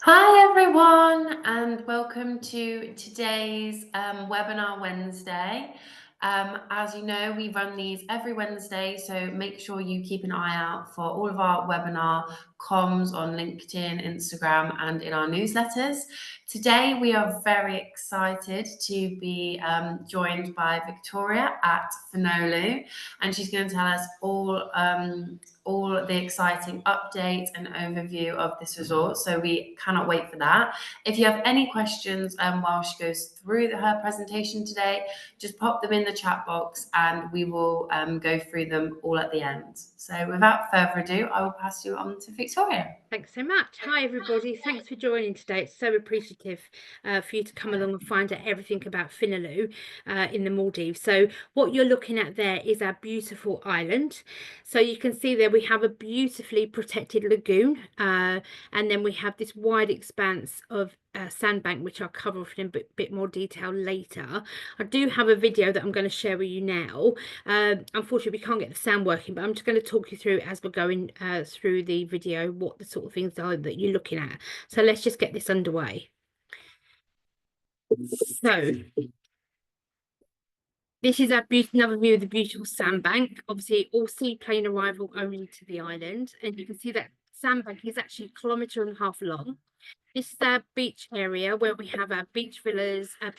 Hi everyone, and welcome to today's webinar Wednesday. As you know, we run these every Wednesday, so make sure you keep an eye out for all of our webinar comms on LinkedIn, Instagram, and in our newsletters. Today, we are very excited to be joined by Victoria at Finolhu, and she's going to tell us all the exciting updates and overview of this resort. So we cannot wait for that. If you have any questions while she goes through her presentation today, just pop them in the chat box and we will go through them all at the end. So without further ado, I will pass you on to Victoria. Thanks so much. Hi everybody, thanks for joining today. It's so appreciative for you to come along and find out everything about Finolhu in the Maldives. So what you're looking at there is our beautiful island. So you can see there we have a beautifully protected lagoon, and then we have this wide expanse of sandbank, which I'll cover in a bit more detail later. I do have a video that I'm going to share with you now. Unfortunately, we can't get the sound working, but I'm just going to talk you through as we're going through the video what the sort of things are that you're looking at. So let's just get this underway. So this is another view of the beautiful sandbank. Obviously, all seaplane arrival only to the island, and you can see that sandbank is actually 1.5 kilometers long. This is our beach area where we have our beach villas, our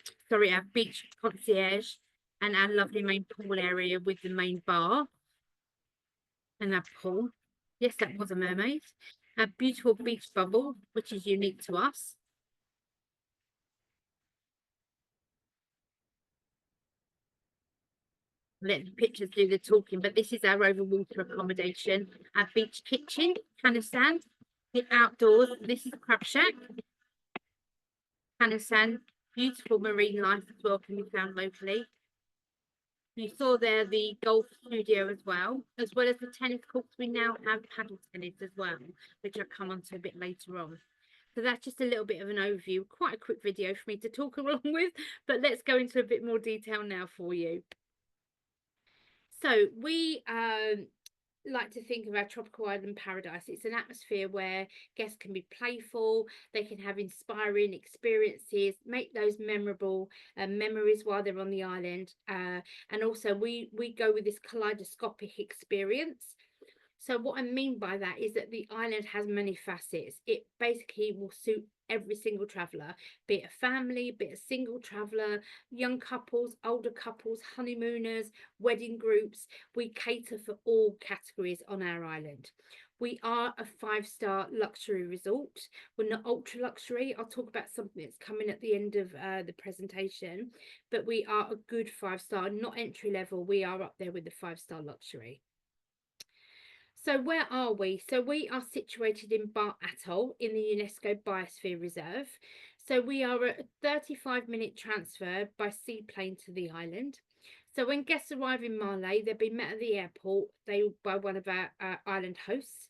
beach concierge, and our lovely main pool area with the main bar and our pool. Yes, that was a mermaid. A beautiful beach bubble, which is unique to us. Let the pictures do the talking, but this is our overwater accommodation. Our beach kitchen, can sand. The outdoors, this is a crab shack. Can sand. Beautiful marine life as well can be found locally. You saw there the golf studio as well as the tennis courts. We now have paddle tennis as well, which I'll come on to a bit later on. So that's just a little bit of an overview, quite a quick video for me to talk along with, but let's go into a bit more detail now for you. So we like to think of our tropical island paradise. It's an atmosphere where guests can be playful, they can have inspiring experiences, make those memorable memories while they're on the island, and also we go with this kaleidoscopic experience. So what I mean by that is that the island has many facets. It basically will suit every single traveller, be it a family, be it a single traveller, young couples, older couples, honeymooners, wedding groups. We cater for all categories on our island. We are a 5-star luxury resort. We're not ultra luxury. I'll talk about something that's coming at the end of the presentation, but we are a good 5-star, not entry level. We are up there with the 5-star luxury. So where are we? So we are situated in Baa Atoll in the UNESCO Biosphere Reserve. So we are a 35-minute transfer by seaplane to the island. So when guests arrive in Malé, they'll be met at the airport by one of our island hosts.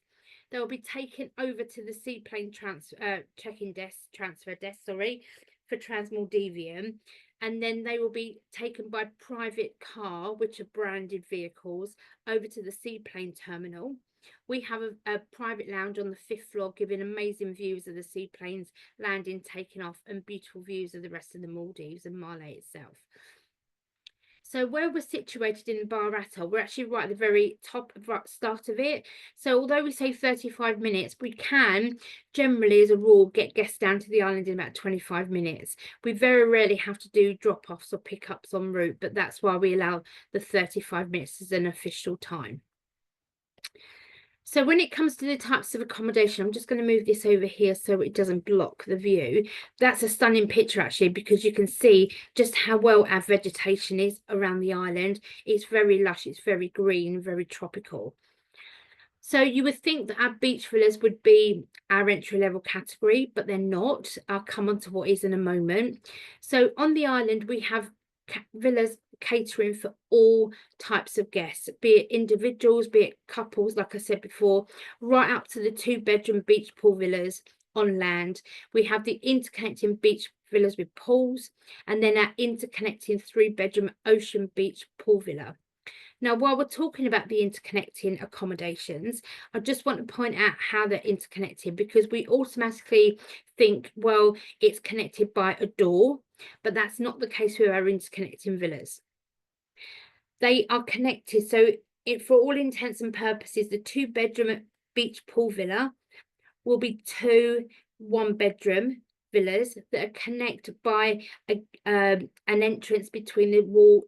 They'll be taken over to the seaplane check-in transfer desk, for Transmaldivian, and then they will be taken by private car, which are branded vehicles, over to the seaplane terminal. We have a private lounge on the 5th floor, giving amazing views of the seaplanes landing, taking off, and beautiful views of the rest of the Maldives and Malé itself. So where we're situated in Baa Atoll, we're actually right at the very top start of it. So although we say 35 minutes, we can generally, as a rule, get guests down to the island in about 25 minutes. We very rarely have to do drop-offs or pickups en route, but that's why we allow the 35 minutes as an official time. So when it comes to the types of accommodation, I'm just going to move this over here so it doesn't block the view. That's a stunning picture actually, because you can see just how well our vegetation is around the island. It's very lush, it's very green, very tropical. So you would think that our beach villas would be our entry-level category, but they're not. I'll come on to what is in a moment. So on the island, we have villas catering for all types of guests, be it individuals, be it couples, like I said before, right up to the 2-bedroom beach pool villas on land. We have the interconnecting beach villas with pools, and then our interconnecting 3-bedroom ocean beach pool villa. Now, while we're talking about the interconnecting accommodations, I just want to point out how they're interconnected, because we automatically think, well, it's connected by a door, but that's not the case with our interconnecting villas. They are connected. So for all intents and purposes, the 2-bedroom beach pool villa will be 2 1-bedroom villas that are connected by an entrance between the wall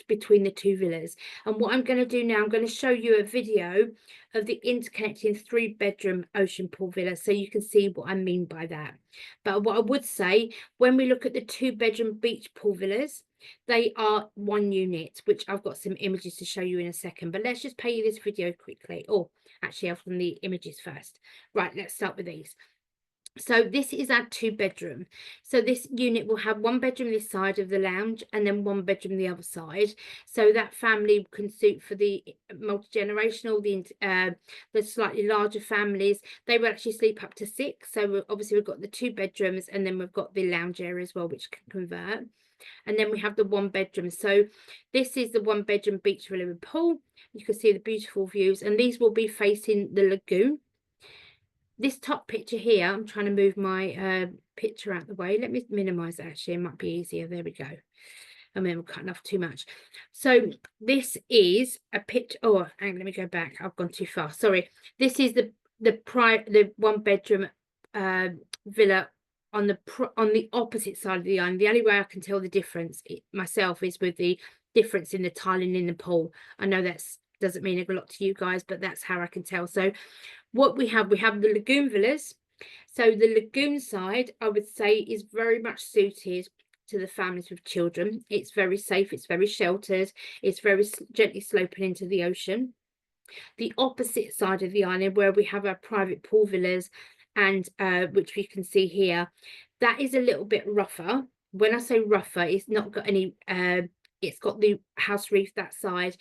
between the 2 villas. And what I'm going to do now, I'm going to show you a video of the interconnecting 3-bedroom ocean pool villa, so you can see what I mean by that. But what I would say, when we look at the 2-bedroom beach pool villas, they are 1 unit, which I've got some images to show you in a second. But let's just play you this video quickly. Oh, actually, I've done the images first. Right, let's start with these. So this is our 2-bedroom. So this unit will have 1 bedroom this side of the lounge and then 1 bedroom the other side. So that family can suit for the multi-generational, the slightly larger families. They will actually sleep up to 6. So obviously we've got the 2 bedrooms, and then we've got the lounge area as well, which can convert. And then we have the 1 bedroom. So this is the 1-bedroom beach villa with pool. You can see the beautiful views, and these will be facing the lagoon. This top picture here, I'm trying to move my picture out the way. Let me minimize it, actually, it might be easier. There we go. I mean, I'm cutting off too much. So this is a picture. Oh, hang on, let me go back. I've gone too far. Sorry. This is the 1-bedroom villa on the opposite side of the island. The only way I can tell the difference myself is with the difference in the tiling in the pool. I know that doesn't mean a lot to you guys, but that's how I can tell. So what we have the lagoon villas. So the lagoon side, I would say, is very much suited to the families with children. It's very safe, it's very sheltered, it's very gently sloping into the ocean. The opposite side of the island, where we have our private pool villas, and which we can see here, that is a little bit rougher. When I say rougher, it's not got any it's got the house reef that side.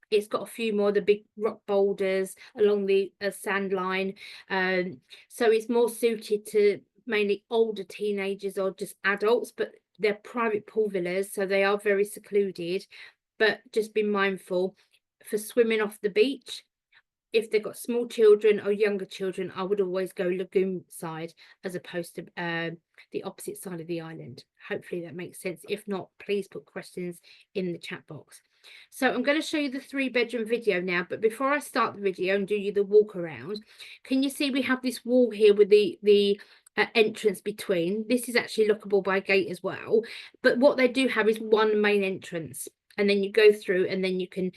It's got a few more of the big rock boulders along the sand line. So it's more suited to mainly older teenagers or just adults, but they're private pool villas, so they are very secluded. But just be mindful for swimming off the beach. If they've got small children or younger children, I would always go lagoon side as opposed to the opposite side of the island. Hopefully that makes sense. If not, please put questions in the chat box. So I'm going to show you the 3-bedroom video now, but before I start the video and do you the walk around, can you see we have this wall here with the entrance between? This is actually lookable by gate as well, but what they do have is 1 main entrance, and then you go through, and then you can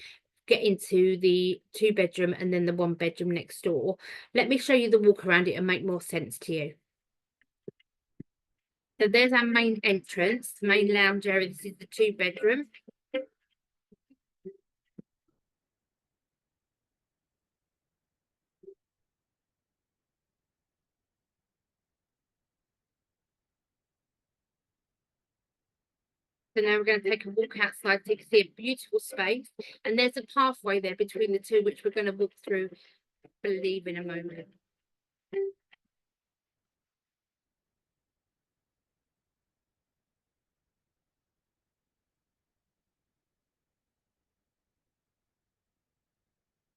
get into the 2-bedroom and then the 1-bedroom next door. Let me show you the walk around it and make more sense to you. So there's our main entrance, main lounge area. This is the 2-bedroom. So now we're going to take a walk outside so you can see a beautiful space. And there's a pathway there between the 2, which we're going to walk through, I believe, in a moment.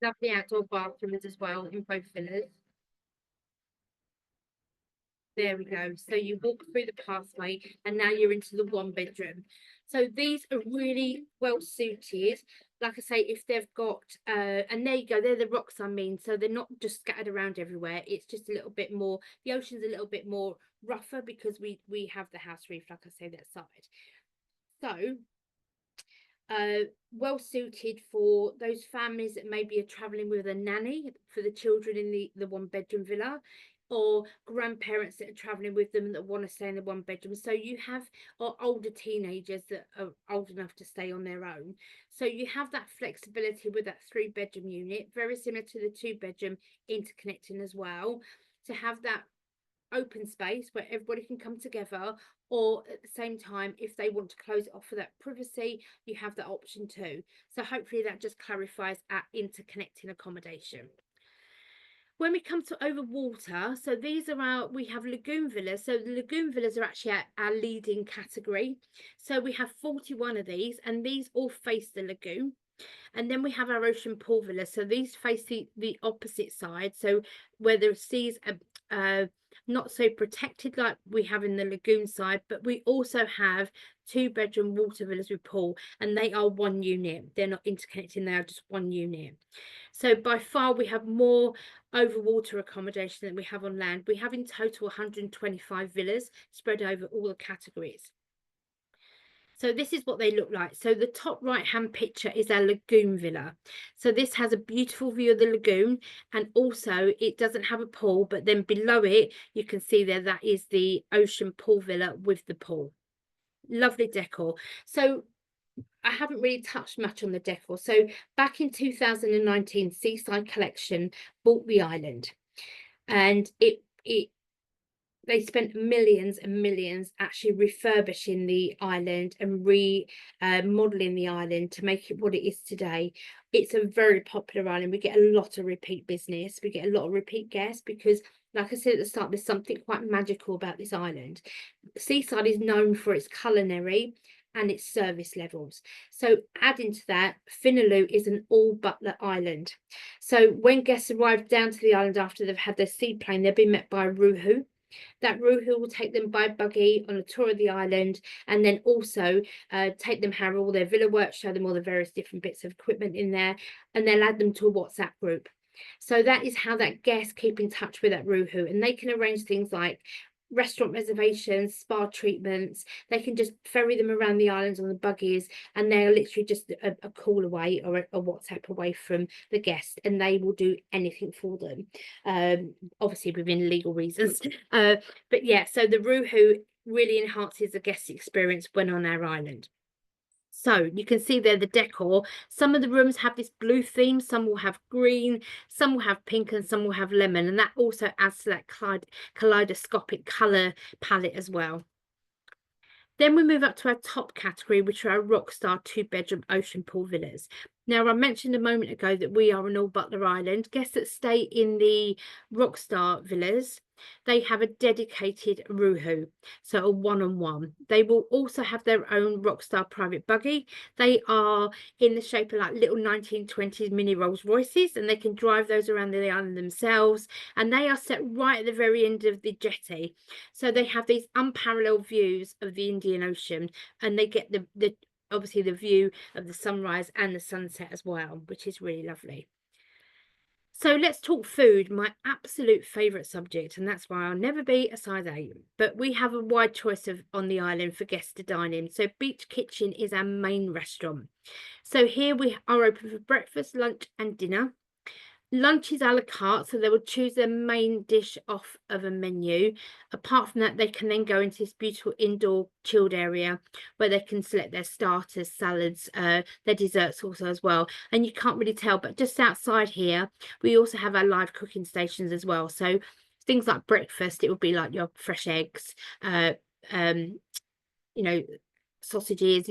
Lovely outdoor bathrooms as well in both villas. There we go. So you walk through the pathway and now you're into the 1-bedroom. So these are really well suited. Like I say, if they've got, and there you go, they're the rocks I mean. So they're not just scattered around everywhere. It's just a little bit more, the ocean's a little bit more rougher because we have the house reef, like I say, that side. So well suited for those families that maybe are traveling with a nanny for the children in the 1-bedroom villa, or grandparents that are traveling with them that want to stay in the 1-bedroom. So you have, or older teenagers that are old enough to stay on their own. So you have that flexibility with that 3-bedroom unit, very similar to the 2-bedroom, interconnecting as well, to have that open space where everybody can come together, or at the same time, if they want to close it off for that privacy, you have that option too. So hopefully that just clarifies our interconnecting accommodation. When we come to over water, so these are we have lagoon villas. So the lagoon villas are actually our leading category. So we have 41 of these, and these all face the lagoon. And then we have our ocean pool villas. So these face the opposite side. So where the seas are not so protected like we have in the lagoon side, but we also have 2-bedroom water villas with pool, and they are one unit. They're not interconnecting, they are just one unit. So by far we have more over water accommodation than we have on land. We have in total 125 villas spread over all the categories. So this is what they look like. So the top right hand picture is our lagoon villa. So this has a beautiful view of the lagoon, and also it doesn't have a pool, but then below it you can see there that is the ocean pool villa with the pool. Lovely decor. So I haven't really touched much on the decor. So back in 2019, Seaside Collection bought the island, and they spent millions and millions actually refurbishing the island and remodeling the island to make it what it is today. It's a very popular island. We get a lot of repeat business. We get a lot of repeat guests because, like I said at the start, there's something quite magical about this island. Seaside is known for its culinary and its service levels. So adding to that, Finolhu is an all butler island. So when guests arrive down to the island after they've had their seaplane, they'll be met by a ruhu. That ruhu will take them by buggy on a tour of the island, and then also take them have all their villa work, show them all the various different bits of equipment in there, and they'll add them to a WhatsApp group. So that is how that guest keep in touch with that ruhu, and they can arrange things like restaurant reservations, spa treatments. They can just ferry them around the islands on the buggies, and they're literally just a call away or a WhatsApp away from the guest, and they will do anything for them, obviously within legal reasons. But yeah, so the ruhu really enhances the guest experience when on our island. So you can see there the decor. Some of the rooms have this blue theme, some will have green, some will have pink, and some will have lemon, and that also adds to that kaleidoscopic colour palette as well. Then we move up to our top category, which are our Rockstar 2-bedroom ocean pool villas. Now, I mentioned a moment ago that we are an all butler island. Guests that stay in the Rockstar villas, they have a dedicated ruhu, so a one-on-one. They will also have their own Rockstar private buggy. They are in the shape of like little 1920s mini Rolls Royces, and they can drive those around the island themselves. And they are set right at the very end of the jetty. So they have these unparalleled views of the Indian Ocean, and they get the obviously the view of the sunrise and the sunset as well, which is really lovely. So let's talk food, my absolute favourite subject, and that's why I'll never be a size 8. But we have a wide choice of on the island for guests to dine in. So Beach Kitchen is our main restaurant. So here we are open for breakfast, lunch and dinner. Lunch is a la carte, so they will choose their main dish off of a menu. Apart from that, they can then go into this beautiful indoor chilled area where they can select their starters, salads, their desserts also as well. And you can't really tell, but just outside here, we also have our live cooking stations as well. So things like breakfast, it would be like your fresh eggs, you know, sausages,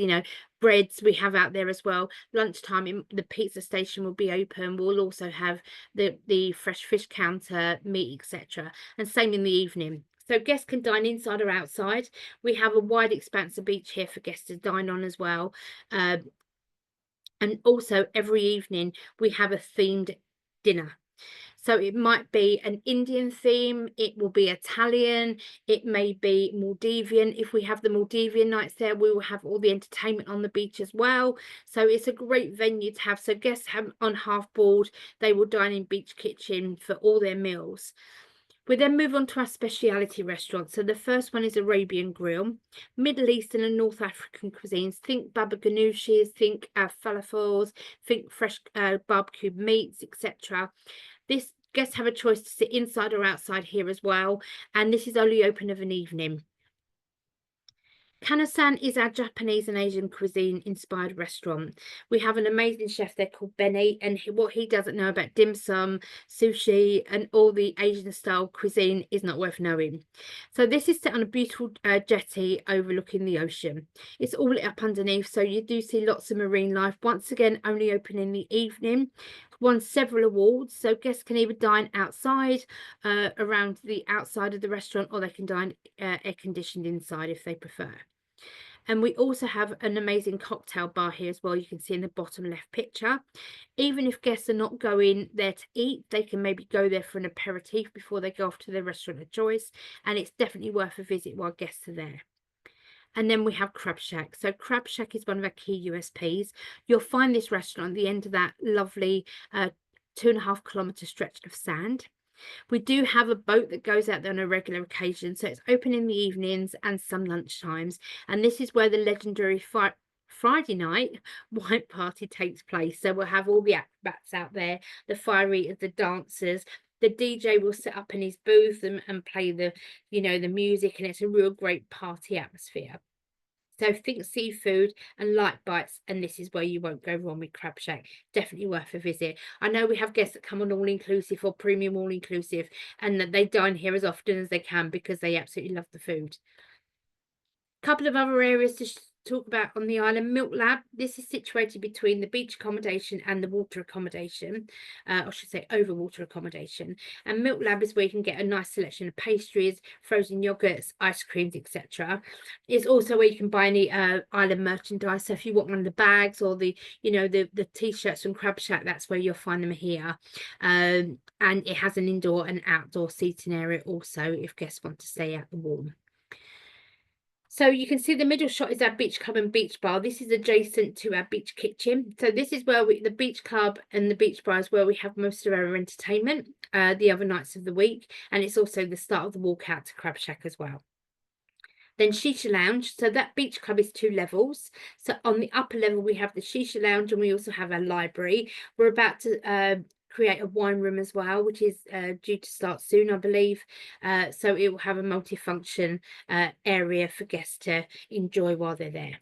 breads we have out there as well. Lunchtime, the pizza station will be open. We'll also have the fresh fish counter, meat, etc. And same in the evening. So guests can dine inside or outside. We have a wide expanse of beach here for guests to dine on as well. And also every evening we have a themed dinner. So it might be an Indian theme, it will be Italian, it may be Maldivian. If we have the Maldivian nights there, we will have all the entertainment on the beach as well. So it's a great venue to have. So guests have on half board, they will dine in Beach Kitchen for all their meals. We then move on to our speciality restaurants. So the first one is Arabian Grill, Middle Eastern and North African cuisines. Think baba ghanoushis, think falafels, think fresh barbecued meats, etc. This guests have a choice to sit inside or outside here as well, and this is only open of an evening. Kanasan is our Japanese and Asian cuisine inspired restaurant. We have an amazing chef there called Benny, and what he doesn't know about dim sum, sushi, and all the Asian style cuisine is not worth knowing. So this is set on a beautiful jetty overlooking the ocean. It's all lit up underneath, so you do see lots of marine life. Once again, only open in the evening. Won several awards, so guests can either dine outside, around the outside of the restaurant, or they can dine air conditioned inside if they prefer. And we also have an amazing cocktail bar here as well. You can see in the bottom left picture. Even if guests are not going there to eat, they can maybe go there for an aperitif before they go off to their restaurant of choice. And it's definitely worth a visit while guests are there. And then we have Crab Shack. So Crab Shack is one of our key USPs. You'll find this restaurant at the end of that lovely 2.5 kilometre stretch of sand. We do have a boat that goes out there on a regular occasion, so it's open in the evenings and some lunch times. And this is where the legendary Friday night wine party takes place. So we'll have all the acrobats out there, the fire eaters, the dancers. The DJ will set up in his booth and play the, the music, and it's a real great party atmosphere. So think seafood and light bites, and this is where you won't go wrong with Crab Shack. Definitely worth a visit. I know we have guests that come on all-inclusive or premium all-inclusive, and that they dine here as often as they can because they absolutely love the food. Couple of other areas to talk about on the island. Milk Lab, this is situated between the beach accommodation and the water accommodation, I should say over water accommodation. And Milk Lab is where you can get a nice selection of pastries, frozen yogurts, ice creams, etc. It's also where you can buy any island merchandise. So if you want one of the bags or the the t-shirts from Crab Shack, that's where you'll find them here. And it has an indoor and outdoor seating area also if guests want to stay out the warm. So you can see the middle shot is our beach club and beach bar. This is adjacent to our beach kitchen. So this is where the beach club and the beach bar is where we have most of our entertainment the other nights of the week. And it's also the start of the walk out to Crab Shack as well. Then Shisha Lounge. So that beach club is 2 levels. So on the upper level, we have the Shisha Lounge and we also have our library. We're about to create a wine room as well, which is due to start soon, I believe. So it will have a multifunction area for guests to enjoy while they're there.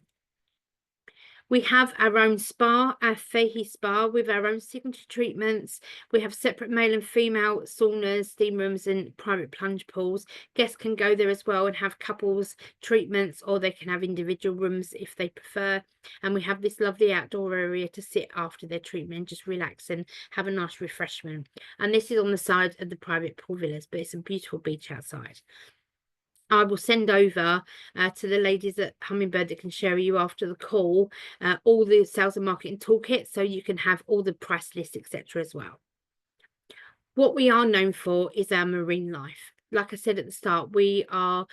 We have our own spa, our Fahey Spa, with our own signature treatments. We have separate male and female saunas, steam rooms, and private plunge pools. Guests can go there as well and have couples treatments, or they can have individual rooms if they prefer. And we have this lovely outdoor area to sit after their treatment, just relax and have a nice refreshment. And this is on the side of the private pool villas, but it's a beautiful beach outside. I will send over to the ladies at Hummingbird that can share with you after the call all the sales and marketing toolkit, so you can have all the price lists, etc. as well. What we are known for is our marine life. Like I said at the start, we are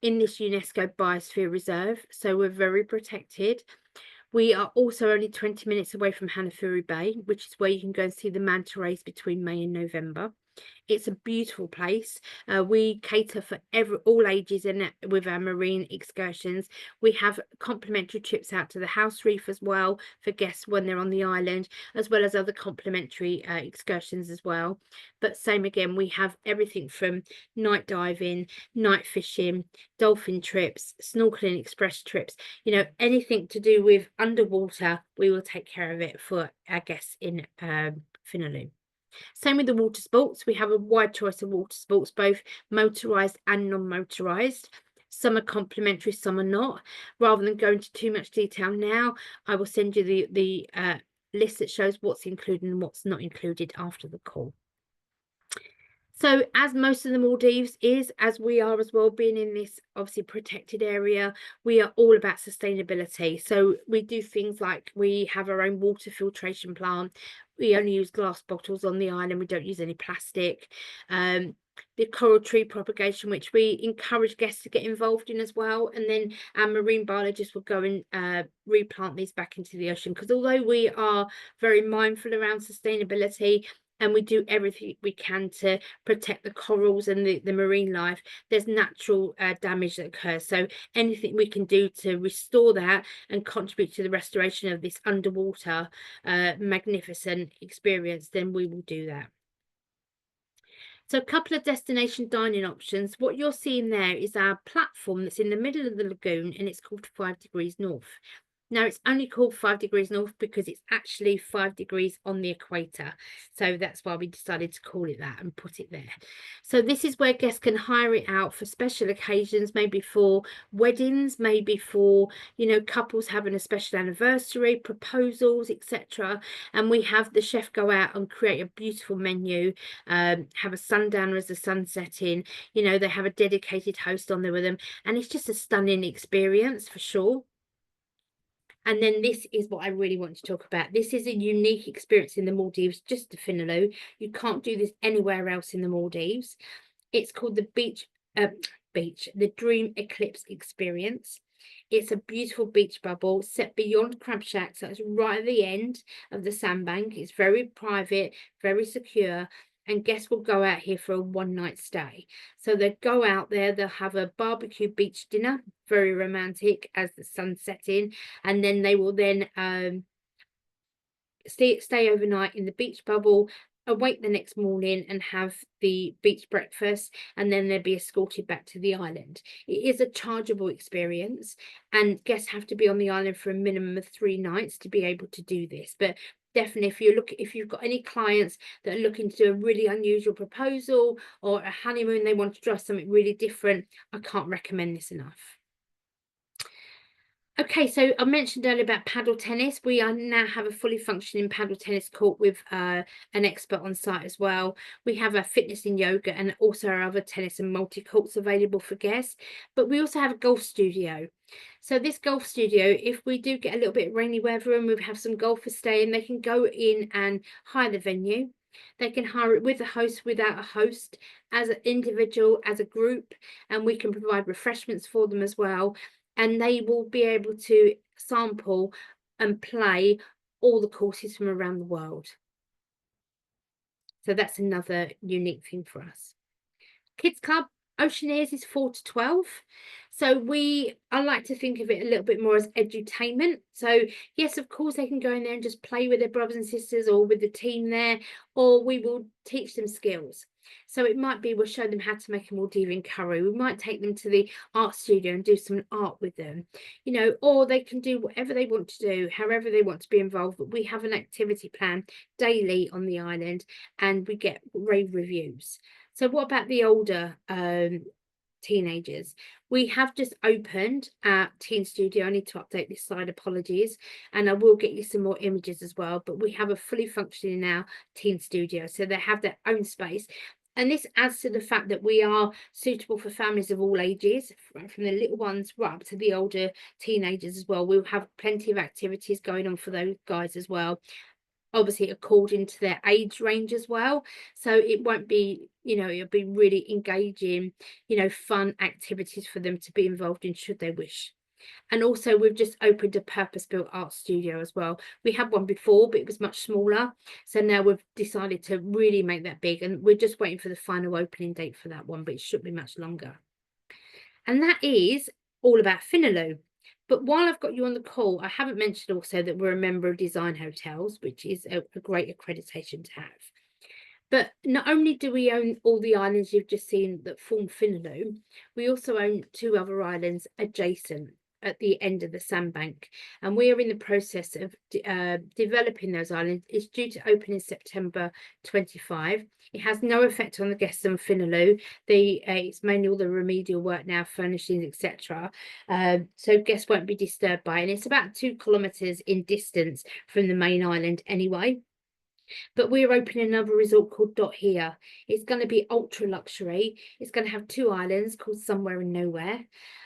in this UNESCO Biosphere Reserve, so we're very protected. We are also only 20 minutes away from Finolhu Bay, which is where you can go and see the manta rays between May and November. It's a beautiful place. We cater for all ages in it with our marine excursions. We have complimentary trips out to the house reef as well for guests when they're on the island, as well as other complimentary excursions as well. But same again, we have everything from night diving, night fishing, dolphin trips, snorkeling express trips, anything to do with underwater, we will take care of it for our guests in Finolhu. Same with the water sports. We have a wide choice of water sports, both motorised and non-motorised. Some are complimentary, some are not. Rather than go into too much detail now, I will send you the list that shows what's included and what's not included after the call. So as most of the Maldives is, as we are as well, being in this obviously protected area, we are all about sustainability. So we do things like we have our own water filtration plant. We only use glass bottles on the island. We don't use any plastic. The coral tree propagation, which we encourage guests to get involved in as well. And then our marine biologists will go and replant these back into the ocean. Because although we are very mindful around sustainability, and we do everything we can to protect the corals and the marine life, there's natural damage that occurs. So anything we can do to restore that and contribute to the restoration of this underwater magnificent experience, then we will do that. So a couple of destination dining options. What you're seeing there is our platform that's in the middle of the lagoon, and it's called 5 Degrees North. Now, it's only called 5 Degrees North because it's actually 5 degrees on the equator. So that's why we decided to call it that and put it there. So this is where guests can hire it out for special occasions, maybe for weddings, maybe for, couples having a special anniversary, proposals, etc. And we have the chef go out and create a beautiful menu, have a sundowner as the sun setting. They have a dedicated host on there with them. And it's just a stunning experience for sure. And then this is what I really want to talk about. This is a unique experience in the Maldives, just to Finolhu. You can't do this anywhere else in the Maldives. It's called the the Dream Eclipse Experience. It's a beautiful beach bubble set beyond Crab Shack, so it's right at the end of the sandbank. It's very private, very secure, and guests will go out here for a one-night stay. So they'll go out there, they'll have a barbecue beach dinner, very romantic as the sun's setting, and then they will then stay overnight in the beach bubble, awake the next morning and have the beach breakfast, and then they'll be escorted back to the island. It is a chargeable experience, and guests have to be on the island for a minimum of 3 nights to be able to do this. But definitely, if you've got any clients that are looking to do a really unusual proposal or a honeymoon, they want to try something really different, I can't recommend this enough. Okay, so I mentioned earlier about paddle tennis. We are now have a fully functioning paddle tennis court with an expert on site as well. We have a fitness and yoga, and also our other tennis and multi courts available for guests. But we also have a golf studio. So this golf studio, if we do get a little bit of rainy weather and we have some golfers staying, they can go in and hire the venue. They can hire it with a host, without a host, as an individual, as a group, and we can provide refreshments for them as well. And they will be able to sample and play all the courses from around the world. So that's another unique thing for us. Kids Club Oceaneers is 4 to 12. So I like to think of it a little bit more as edutainment. So yes, of course, they can go in there and just play with their brothers and sisters or with the team there, or we will teach them skills. So it might be we'll show them how to make a Maldivian curry. We might take them to the art studio and do some art with them, or they can do whatever they want to do, however they want to be involved. But we have an activity plan daily on the island, and we get rave reviews. So what about the older teenagers? We have just opened our teen studio. I need to update this slide, apologies, and I will get you some more images as well. But we have a fully functioning now teen studio, so they have their own space. And this adds to the fact that we are suitable for families of all ages, from the little ones right up to the older teenagers as well. We'll have plenty of activities going on for those guys as well, obviously according to their age range as well. So it won't be, it'll be really engaging, fun activities for them to be involved in should they wish. And also we've just opened a purpose-built art studio as well. We had one before, but it was much smaller. So now we've decided to really make that big, and we're just waiting for the final opening date for that one, but it shouldn't be much longer. And that is all about Finolhu. But while I've got you on the call, I haven't mentioned also that we're a member of Design Hotels, which is a great accreditation to have. But not only do we own all the islands you've just seen that form Finolhu, we also own 2 other islands adjacent at the end of the sandbank, and we are in the process of developing those islands. It's due to open in September 25. It has no effect on the guests on Finolhu. It's mainly all the remedial work now, furnishings, etc. So guests won't be disturbed by it. And it's about 2 kilometers in distance from the main island anyway. But we're opening another resort called Dot Here. It's going to be ultra luxury. It's going to have 2 islands called Somewhere and Nowhere.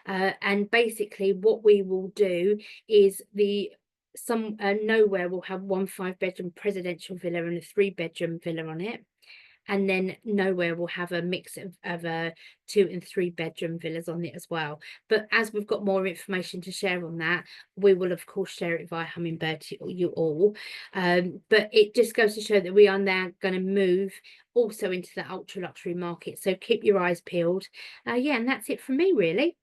And basically what we will do is Nowhere will have 1 5-bedroom presidential villa and a 3-bedroom villa on it. And then Nowhere will have a mix of 2 and 3-bedroom villas on it as well. But as we've got more information to share on that, we will of course share it via Hummingbird to you all. But it just goes to show that we are now going to move also into the ultra luxury market. So keep your eyes peeled. Yeah, and that's it from me, really.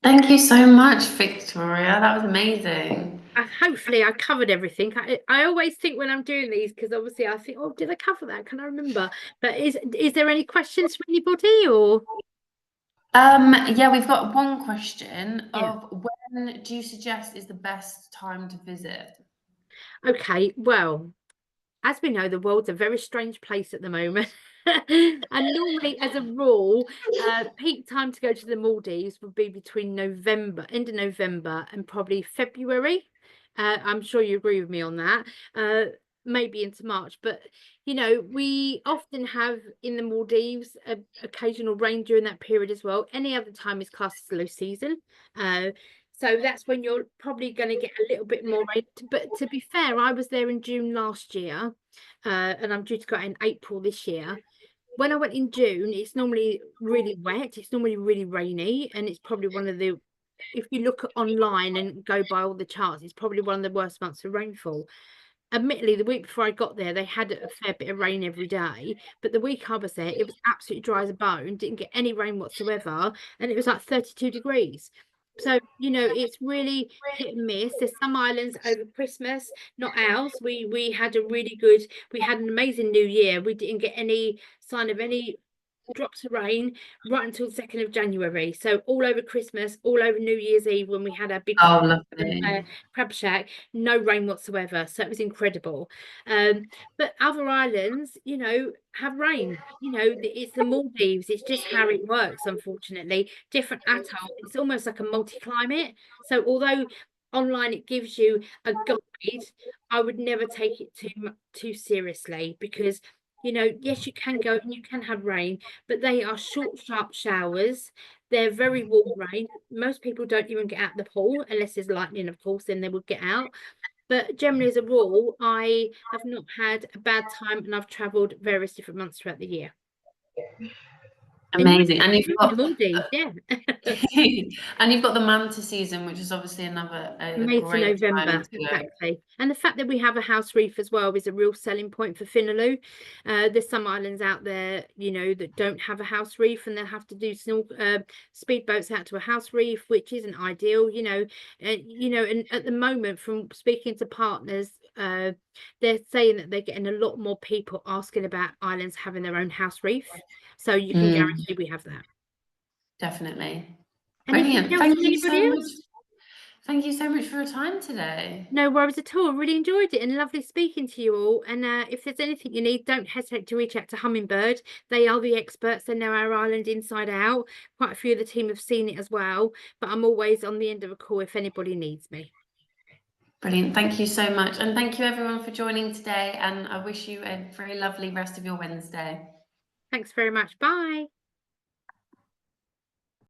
Thank you so much, Victoria. That was amazing. Hopefully I covered everything. I always think when I'm doing these, because obviously I think, oh, did I cover that? Can I remember? But is there any questions from anybody, or? Yeah, we've got one question Yeah. of when do you suggest is the best time to visit? Okay, well, as we know, the world's a very strange place at the moment. And normally, as a rule, peak time to go to the Maldives would be between end of November and probably February. I'm sure you agree with me on that. maybe into March. But you know, we often have in the Maldives occasional rain during that period as well. Any other time is classed as low season. So that's when you're probably going to get a little bit more rain. But to be fair, I was there in June last year, and I'm due to go in April this year. When I went in June, it's normally really wet. It's normally really rainy, and it's probably one of the, if you look online and go by all the charts, it's probably one of the worst months of rainfall. Admittedly, the week before I got there, they had a fair bit of rain every day, but the week I was there, it was absolutely dry as a bone, didn't get any rain whatsoever, and it was like 32 degrees. So, you know, it's really hit and miss. There's some islands over Christmas, not ours. We had a really good, we had an amazing New Year. We didn't get any sign of any drops of rain right until the 2nd of January. So all over Christmas, all over New Year's Eve, when we had our big Oh, lovely. crab shack, no rain whatsoever. So it was incredible. But other islands, you know, have rain. You know, it's the Maldives. It's just how it works, unfortunately. Different atoll. It's almost like a multi-climate. So although online it gives you a guide, I would never take it too seriously, because you know, yes, you can go and you can have rain, but they are short, sharp showers. They're very warm rain. Most people don't even get out the pool unless there's lightning, of course, then they would get out. But generally, as a rule, I have not had a bad time, and I've travelled various different months throughout the year. And Amazing. And you've you're in the got Maldives, yeah. and you've got the manta season, which is obviously another a May to great time November, to go. exactly. And the fact that we have a house reef as well is a real selling point for Finolhu. There's some islands out there, you know, that don't have a house reef, and they'll have to do speedboats out to a house reef, which isn't ideal, you know. And at the moment, from speaking to partners, they're saying that they're getting a lot more people asking about islands having their own house reef. So you can guarantee we have that. Definitely. Anything Brilliant. else Thank from you so anybody much. else? Thank you so much for your time today. No worries at all. Really enjoyed it, and lovely speaking to you all. And if there's anything you need, don't hesitate to reach out to Hummingbird. They are the experts. They know our island inside out. Quite a few of the team have seen it as well. But I'm always on the end of a call if anybody needs me. Brilliant. Thank you so much. And thank you everyone for joining today. And I wish you a very lovely rest of your Wednesday. Thanks very much. Bye.